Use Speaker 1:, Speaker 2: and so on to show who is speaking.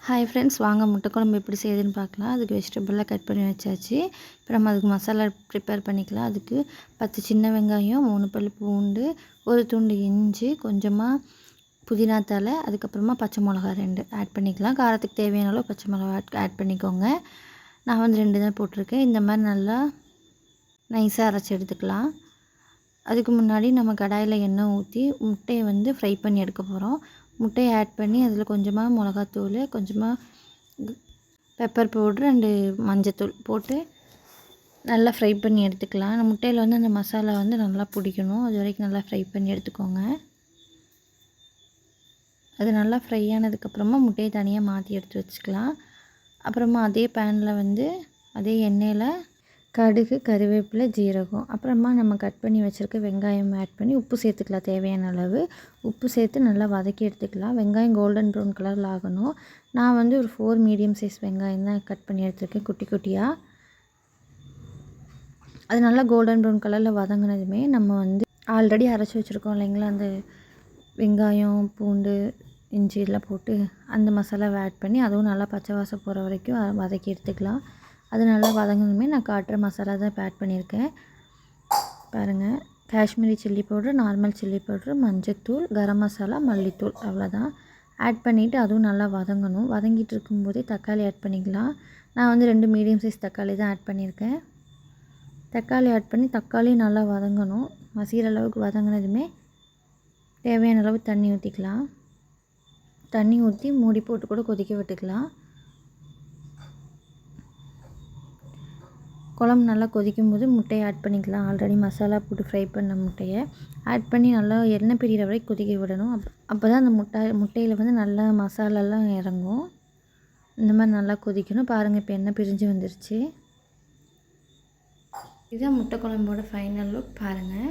Speaker 1: Hi friends, வாங்க முட்டை குழம்பு எப்படி செய்யுதுன்னு பார்க்கலாம். அதுக்கு வெஜிடபிள்லாம் கட் பண்ணி வச்சாச்சு. இப்போ நம்ம அதுக்கு மசாலா ப்ரிப்பேர் பண்ணிக்கலாம். அதுக்கு 10 சின்ன வெங்காயம், 3 பல் பூண்டு, ஒரு துண்டு இஞ்சி, கொஞ்சமாக புதினா தழை, அதுக்கப்புறமா பச்சை மிளகா 2 ஆட் பண்ணிக்கலாம். காரத்துக்கு தேவையான அளவு பச்சை மிளகா ஆட் பண்ணிக்கோங்க. நான் வந்து 2 தான் போட்டிருக்கேன். இந்த மாதிரி நல்லா நைஸாக அரைச்சி எடுத்துக்கலாம். அதுக்கு முன்னாடி நம்ம கடாயில் எண்ணெய் ஊற்றி முட்டையை வந்து ஃப்ரை பண்ணி எடுக்க போகிறோம். முட்டையை ஆட் பண்ணி அதில் கொஞ்சமாக மிளகாத்தூள், கொஞ்சமாக பெப்பர் பவுட்ரு அண்டு மஞ்சத்தூள் போட்டு நல்லா ஃப்ரை பண்ணி எடுத்துக்கலாம். அந்த முட்டையில் வந்து அந்த மசாலா வந்து நல்லா பிடிக்கணும். அது வரைக்கும் நல்லா ஃப்ரை பண்ணி எடுத்துக்கோங்க. அது நல்லா ஃப்ரை ஆனதுக்கப்புறமா முட்டையை தனியாக மாற்றி எடுத்து வச்சுக்கலாம். அப்புறமா அதே பேனில் வந்து அதே எண்ணெயில் கடுகு, கருவேப்பிலை, ஜீரகம், அப்புறமா நம்ம கட் பண்ணி வச்சுருக்க வெங்காயம் ஆட் பண்ணி உப்பு சேர்த்துக்கலாம். தேவையான அளவு உப்பு சேர்த்து நல்லா வதக்கி எடுத்துக்கலாம். வெங்காயம் கோல்டன் ப்ரௌன் கலரில் ஆகணும். நான் வந்து ஒரு 4 மீடியம் சைஸ் வெங்காயம் தான் கட் பண்ணி எடுத்துருக்கேன் குட்டி குட்டியாக. அது நல்லா கோல்டன் ப்ரௌன் கலரில் வதங்கினதுமே நம்ம வந்து ஆல்ரெடி அரைச்சி வச்சுருக்கோம் இல்லைங்களா, அந்த வெங்காயம், பூண்டு, இஞ்சி எல்லாம் போட்டு அந்த மசாலாவை ஆட் பண்ணி அதுவும் நல்லா பச்சை வாசம் போகிற வரைக்கும் வதக்கி எடுத்துக்கலாம். அது நல்லா வதங்கினதுமே நான் காட்டுற மசாலா தான் இப்போ ஆட் பண்ணியிருக்கேன். பாருங்கள், Kashmiri chilli powder, normal chilli powder, மஞ்சத்தூள், கரம் மசாலா, மல்லித்தூள், அவ்வளோதான் ஆட் பண்ணிவிட்டு அதுவும் நல்லா வதங்கணும். வதங்கிட்டு இருக்கும்போதே தக்காளி ஆட் பண்ணிக்கலாம். நான் வந்து 2 மீடியம் சைஸ் தக்காளி தான் ஆட் பண்ணியிருக்கேன். தக்காளி ஆட் பண்ணி தக்காளியும் நல்லா வதங்கணும். மசிகிற அளவுக்கு வதங்கினதுமே தேவையான அளவு தண்ணி ஊற்றிக்கலாம். தண்ணி ஊற்றி மூடி போட்டு கூட கொதிக்க விட்டுக்கலாம். குழம்பு நல்லா கொதிக்கும் போது முட்டையை ஆட் பண்ணிக்கலாம். ஆல்ரெடி மசாலா போட்டு ஃப்ரை பண்ண முட்டையை ஆட் பண்ணி நல்லா எண்ணெய் பிரிகிற வரைக்கும் கொதிக்க விடணும். அப்போ தான் அந்த முட்டையில் வந்து நல்லா மசாலாலாம் இறங்கும். இந்த மாதிரி நல்லா கொதிக்கணும். பாருங்கள், இப்போ எண்ணெய் பிரிஞ்சு வந்துருச்சு. இதுதான் முட்டை குழம்போட ஃபைனல் லுக். பாருங்கள்,